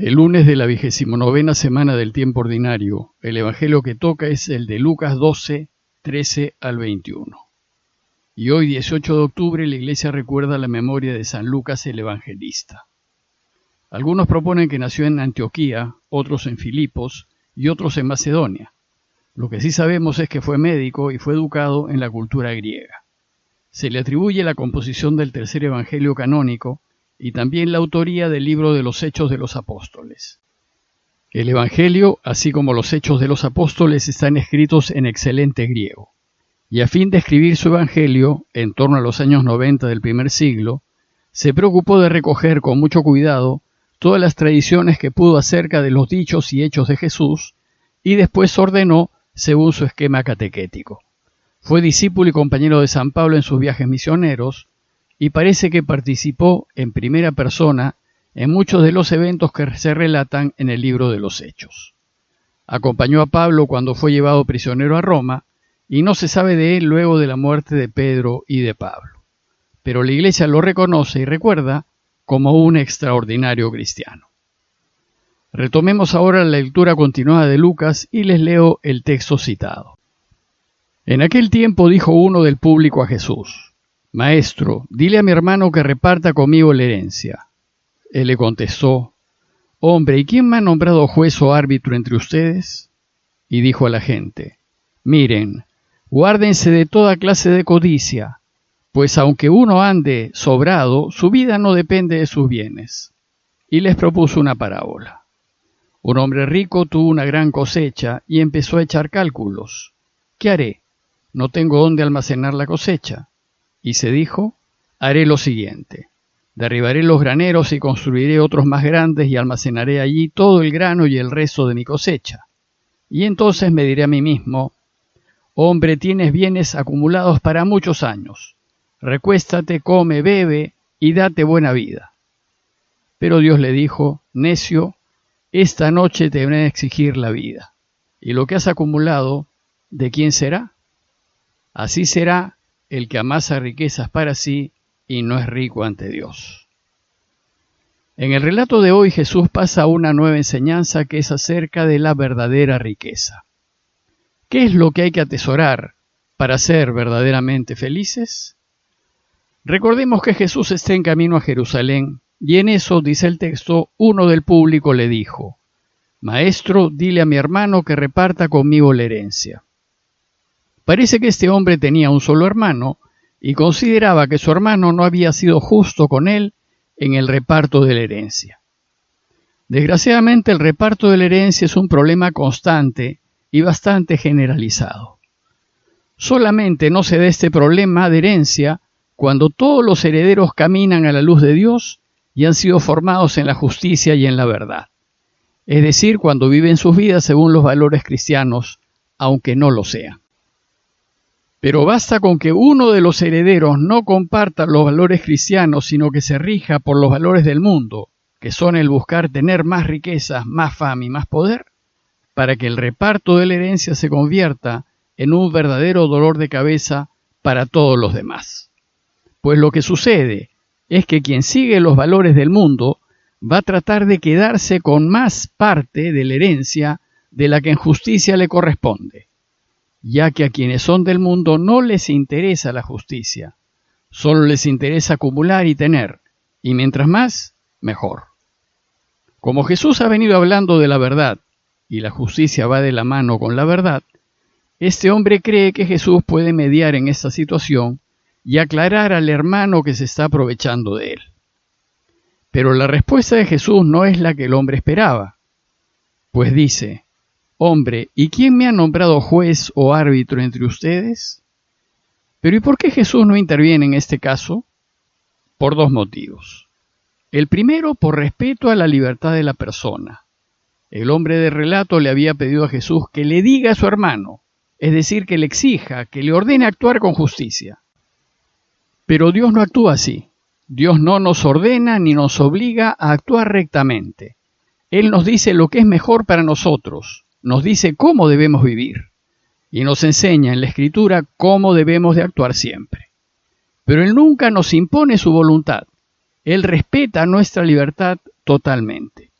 El lunes de la 29ª semana del tiempo ordinario, el evangelio que toca es el de Lucas 12, 13 al 21. Y hoy, 18 de octubre, la Iglesia recuerda la memoria de San Lucas el Evangelista. Algunos proponen que nació en Antioquía, otros en Filipos y otros en Macedonia. Lo que sí sabemos es que fue médico y fue educado en la cultura griega. Se le atribuye la composición del tercer evangelio canónico y también la autoría del libro de los Hechos de los Apóstoles. El evangelio, así como los Hechos de los Apóstoles, están escritos en excelente griego. Y a fin de escribir su evangelio, en torno a los años 90 del primer siglo, se preocupó de recoger con mucho cuidado todas las tradiciones que pudo acerca de los dichos y hechos de Jesús, y después ordenó según su esquema catequético. Fue discípulo y compañero de San Pablo en sus viajes misioneros, y parece que participó en primera persona en muchos de los eventos que se relatan en el libro de los Hechos. Acompañó a Pablo cuando fue llevado prisionero a Roma, y no se sabe de él luego de la muerte de Pedro y de Pablo. Pero la Iglesia lo reconoce y recuerda como un extraordinario cristiano. Retomemos ahora la lectura continuada de Lucas y les leo el texto citado. En aquel tiempo dijo uno del público a Jesús: «Maestro, dile a mi hermano que reparta conmigo la herencia». Él le contestó: «Hombre, ¿y quién me ha nombrado juez o árbitro entre ustedes?» Y dijo a la gente: «Miren, guárdense de toda clase de codicia, pues aunque uno ande sobrado, su vida no depende de sus bienes». Y les propuso una parábola. Un hombre rico tuvo una gran cosecha y empezó a echar cálculos. «¿Qué haré? No tengo dónde almacenar la cosecha». Y se dijo: «Haré lo siguiente. Derribaré los graneros y construiré otros más grandes y almacenaré allí todo el grano y el resto de mi cosecha. Y entonces me diré a mí mismo: hombre, tienes bienes acumulados para muchos años. Recuéstate, come, bebe y date buena vida». Pero Dios le dijo: «Necio, esta noche te van a exigir la vida. Y lo que has acumulado, ¿de quién será? Así será el que amasa riquezas para sí y no es rico ante Dios». En el relato de hoy Jesús pasa a una nueva enseñanza que es acerca de la verdadera riqueza. ¿Qué es lo que hay que atesorar para ser verdaderamente felices? Recordemos que Jesús está en camino a Jerusalén y en eso, dice el texto, uno del público le dijo: «Maestro, dile a mi hermano que reparta conmigo la herencia». Parece que este hombre tenía un solo hermano y consideraba que su hermano no había sido justo con él en el reparto de la herencia. Desgraciadamente, el reparto de la herencia es un problema constante y bastante generalizado. Solamente no se da este problema de herencia cuando todos los herederos caminan a la luz de Dios y han sido formados en la justicia y en la verdad. Es decir, cuando viven sus vidas según los valores cristianos, aunque no lo sean. Pero basta con que uno de los herederos no comparta los valores cristianos, sino que se rija por los valores del mundo, que son el buscar tener más riquezas, más fama y más poder, para que el reparto de la herencia se convierta en un verdadero dolor de cabeza para todos los demás. Pues lo que sucede es que quien sigue los valores del mundo va a tratar de quedarse con más parte de la herencia de la que en justicia le corresponde, ya que a quienes son del mundo no les interesa la justicia, solo les interesa acumular y tener, y mientras más, mejor. Como Jesús ha venido hablando de la verdad, y la justicia va de la mano con la verdad, este hombre cree que Jesús puede mediar en esta situación y aclarar al hermano que se está aprovechando de él. Pero la respuesta de Jesús no es la que el hombre esperaba, pues dice: «Hombre, ¿y quién me ha nombrado juez o árbitro entre ustedes?» Pero ¿y por qué Jesús no interviene en este caso? Por dos motivos. El primero, por respeto a la libertad de la persona. El hombre del relato le había pedido a Jesús que le diga a su hermano, es decir, que le exija, que le ordene actuar con justicia. Pero Dios no actúa así. Dios no nos ordena ni nos obliga a actuar rectamente. Él nos dice lo que es mejor para nosotros, nos dice cómo debemos vivir y nos enseña en la Escritura cómo debemos de actuar siempre. Pero Él nunca nos impone su voluntad. Él respeta nuestra libertad totalmente.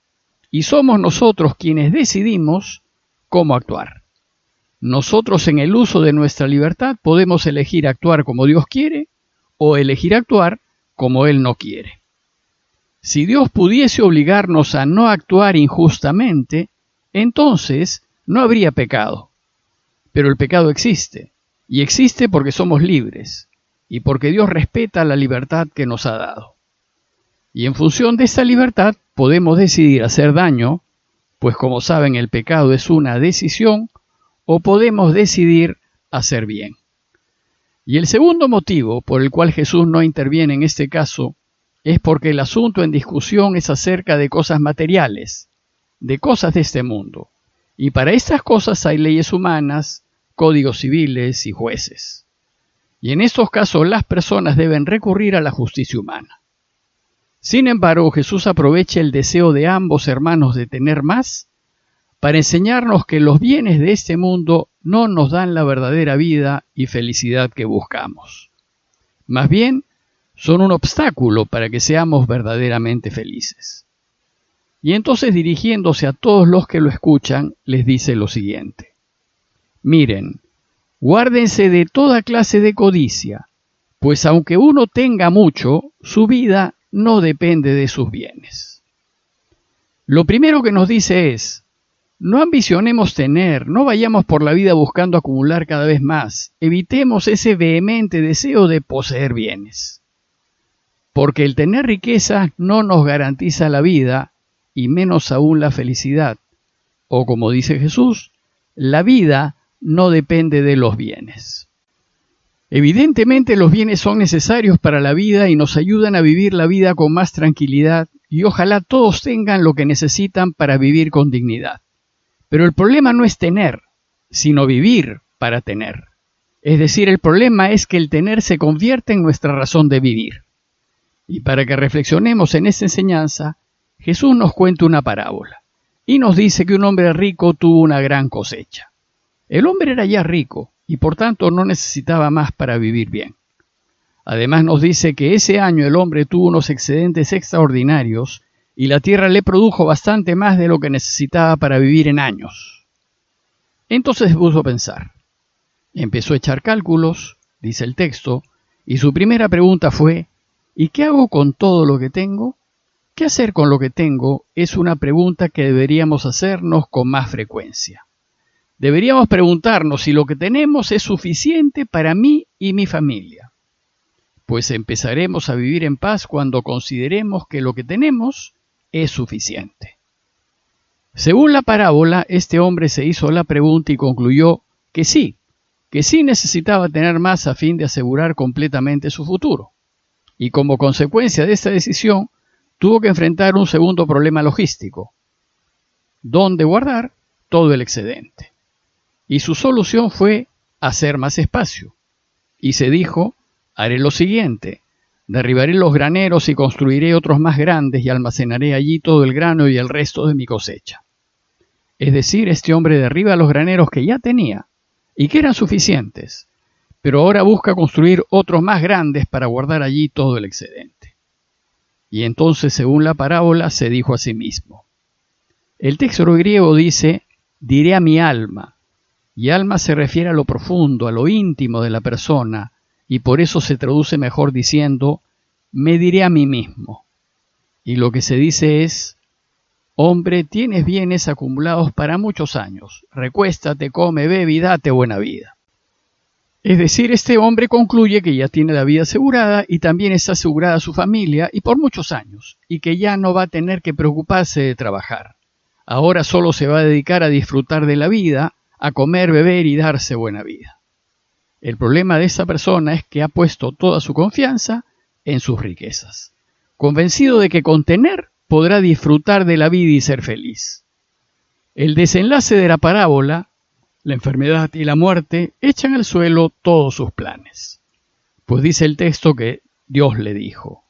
y somos nosotros quienes decidimos cómo actuar. Nosotros en el uso de nuestra libertad podemos elegir actuar como Dios quiere o elegir actuar como Él no quiere. Si Dios pudiese obligarnos a no actuar injustamente, entonces no habría pecado. Pero el pecado existe, y existe porque somos libres, y porque Dios respeta la libertad que nos ha dado. Y en función de esta libertad podemos decidir hacer daño, pues como saben el pecado es una decisión, o podemos decidir hacer bien. Y el segundo motivo por el cual Jesús no interviene en este caso es porque el asunto en discusión es acerca de cosas materiales, de cosas de este mundo. Y para estas cosas hay leyes humanas, códigos civiles y jueces. Y en estos casos las personas deben recurrir a la justicia humana. Sin embargo, Jesús aprovecha el deseo de ambos hermanos de tener más para enseñarnos que los bienes de este mundo no nos dan la verdadera vida y felicidad que buscamos. Más bien, son un obstáculo para que seamos verdaderamente felices. Y entonces, dirigiéndose a todos los que lo escuchan, les dice lo siguiente. Miren, guárdense de toda clase de codicia, pues aunque uno tenga mucho, su vida no depende de sus bienes. Lo primero que nos dice es, no ambicionemos tener, no vayamos por la vida buscando acumular cada vez más, evitemos ese vehemente deseo de poseer bienes. Porque el tener riqueza no nos garantiza la vida, y menos aún la felicidad. O como dice Jesús, la vida no depende de los bienes. Evidentemente los bienes son necesarios para la vida y nos ayudan a vivir la vida con más tranquilidad, y ojalá todos tengan lo que necesitan para vivir con dignidad. Pero el problema no es tener, sino vivir para tener. Es decir, el problema es que el tener se convierte en nuestra razón de vivir. Y para que reflexionemos en esta enseñanza, Jesús nos cuenta una parábola y nos dice que un hombre rico tuvo una gran cosecha. El hombre era ya rico y por tanto no necesitaba más para vivir bien. Además nos dice que ese año el hombre tuvo unos excedentes extraordinarios y la tierra le produjo bastante más de lo que necesitaba para vivir en años. Entonces se puso a pensar. Empezó a echar cálculos, dice el texto, y su primera pregunta fue, ¿y qué hago con todo lo que tengo? ¿Qué hacer con lo que tengo? Es una pregunta que deberíamos hacernos con más frecuencia. Deberíamos preguntarnos si lo que tenemos es suficiente para mí y mi familia. Pues empezaremos a vivir en paz cuando consideremos que lo que tenemos es suficiente. Según la parábola, este hombre se hizo la pregunta y concluyó que sí necesitaba tener más a fin de asegurar completamente su futuro. Y como consecuencia de esta decisión, tuvo que enfrentar un segundo problema logístico: ¿dónde guardar todo el excedente? Y su solución fue hacer más espacio. Y se dijo, haré lo siguiente, derribaré los graneros y construiré otros más grandes y almacenaré allí todo el grano y el resto de mi cosecha. Es decir, este hombre derriba los graneros que ya tenía y que eran suficientes, pero ahora busca construir otros más grandes para guardar allí todo el excedente. Y entonces, según la parábola, se dijo a sí mismo. El texto griego dice, diré a mi alma, y alma se refiere a lo profundo, a lo íntimo de la persona, y por eso se traduce mejor diciendo, me diré a mí mismo. Y lo que se dice es, hombre, tienes bienes acumulados para muchos años, recuéstate, come, bebe y date buena vida. Es decir, este hombre concluye que ya tiene la vida asegurada y también está asegurada su familia y por muchos años, y que ya no va a tener que preocuparse de trabajar. Ahora solo se va a dedicar a disfrutar de la vida, a comer, beber y darse buena vida. El problema de esta persona es que ha puesto toda su confianza en sus riquezas, convencido de que con tener podrá disfrutar de la vida y ser feliz. El desenlace de la parábola, la enfermedad y la muerte, echan al suelo todos sus planes. Pues dice el texto que Dios le dijo,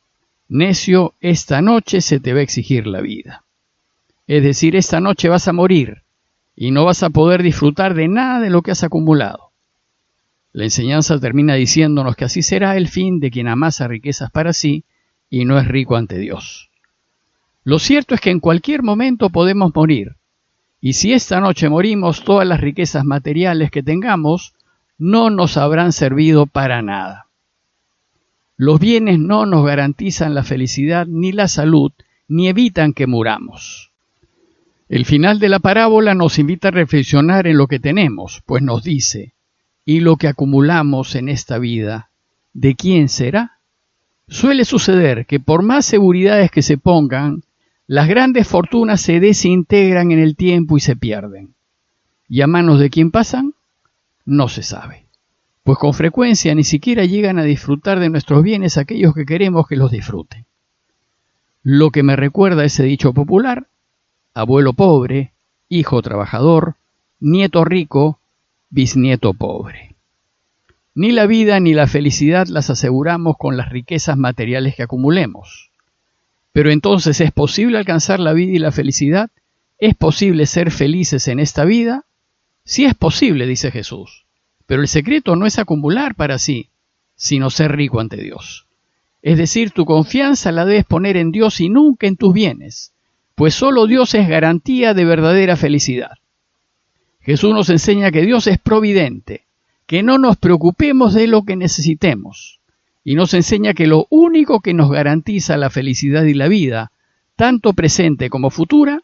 necio, esta noche se te va a exigir la vida. Es decir, esta noche vas a morir y no vas a poder disfrutar de nada de lo que has acumulado. La enseñanza termina diciéndonos que así será el fin de quien amasa riquezas para sí y no es rico ante Dios. Lo cierto es que en cualquier momento podemos morir, y si esta noche morimos, todas las riquezas materiales que tengamos no nos habrán servido para nada. Los bienes no nos garantizan la felicidad ni la salud, ni evitan que muramos. El final de la parábola nos invita a reflexionar en lo que tenemos, pues nos dice, ¿y lo que acumulamos en esta vida, de quién será? Suele suceder que por más seguridades que se pongan, las grandes fortunas se desintegran en el tiempo y se pierden. ¿Y a manos de quién pasan? No se sabe, pues con frecuencia ni siquiera llegan a disfrutar de nuestros bienes aquellos que queremos que los disfruten. Lo que me recuerda ese dicho popular: abuelo pobre, hijo trabajador, nieto rico, bisnieto pobre. Ni la vida ni la felicidad las aseguramos con las riquezas materiales que acumulemos. Pero entonces, ¿es posible alcanzar la vida y la felicidad? ¿Es posible ser felices en esta vida? Sí es posible, dice Jesús, pero el secreto no es acumular para sí, sino ser rico ante Dios. Es decir, tu confianza la debes poner en Dios y nunca en tus bienes, pues solo Dios es garantía de verdadera felicidad. Jesús nos enseña que Dios es providente, que no nos preocupemos de lo que necesitemos, y nos enseña que lo único que nos garantiza la felicidad y la vida, tanto presente como futura,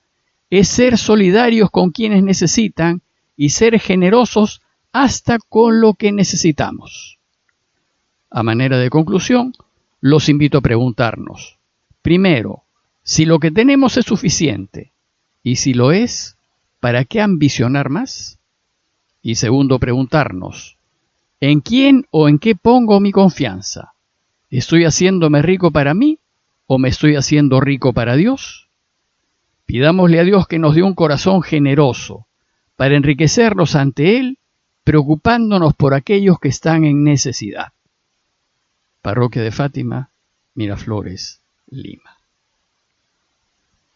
es ser solidarios con quienes necesitan y ser generosos hasta con lo que necesitamos. A manera de conclusión, los invito a preguntarnos, primero, si lo que tenemos es suficiente, y si lo es, ¿para qué ambicionar más? Y segundo, preguntarnos, ¿en quién o en qué pongo mi confianza? ¿Estoy haciéndome rico para mí o me estoy haciendo rico para Dios? Pidámosle a Dios que nos dé un corazón generoso para enriquecernos ante Él, preocupándonos por aquellos que están en necesidad. Parroquia de Fátima, Miraflores, Lima.